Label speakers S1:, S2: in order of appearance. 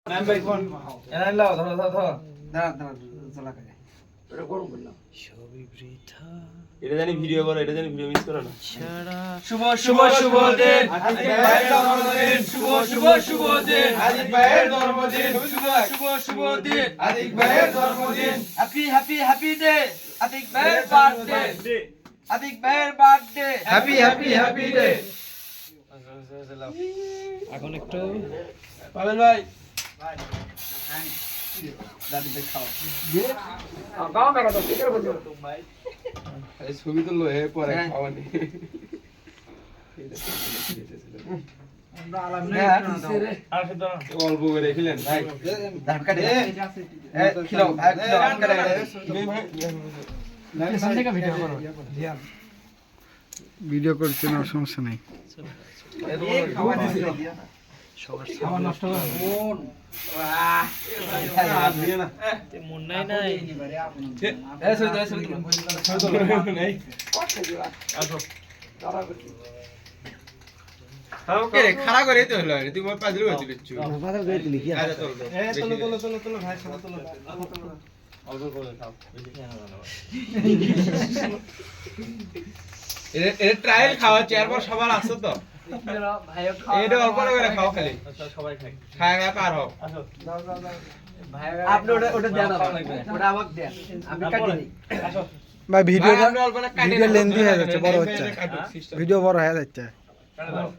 S1: নাম ভাই ফোন এনে লাও ধরো ধরো ধরো
S2: দাঁড়া চলা করে
S1: এটা গরম করলাম
S3: সবই বৃথা
S4: এটা জানি ভিডিও করো, এটা জানি ভিডিও মিস করো না।
S3: ছাড়া
S1: শুভ শুভ শুভ দিন আজকে ভাইয়ের জন্মদিন শুভ শুভ শুভ দিন আজকে ভাইয়ের জন্মদিন শুভ শুভ শুভ দিন আজকে ভাইয়ের জন্মদিন happy happy happy day Atik ভাইয়ের বার্থডে আতিক ভাইয়ের birthday happy happy happy day
S3: এখন একটু
S1: পাবেল ভাই
S2: দাদি ভাই খাও
S4: এই ছবি তো লয়ে পরে খাওয়ানি। অল্প করে খেলেন ভাই।
S2: ধান কাটে খিলাও ধান কাটে
S5: ভিডিও করছে না সমস্যা নাই
S2: আমার নষ্ট করে
S3: মন নাই নাই
S4: খাড়া করে তো হলো তুই মই পাজল করে দিচ্ছু।
S2: মাথা গই দিলি কি
S4: আরে তোল
S1: তোলো ভাই সব তোলো
S4: অল্প করে খাও।
S1: এটা ট্রায়াল খাওয়া চেয়ারবার সবার আছে তো এটা অল্প করে খাও খালি
S4: সবাই খাই।
S1: খায় না পার হও
S2: আপনি ওটা দেন ওটা আমাকে দেন আমি কাটি দিই
S5: ভাই ভিডিও
S1: আপনি অল্প না কাটে
S5: ভিডিও লেন্দি হয়ে যাচ্ছে বড় হচ্ছে
S1: কাটুক, system।
S5: ভিডিও বড় হয়ে যাচ্ছে
S1: কাটে দাও।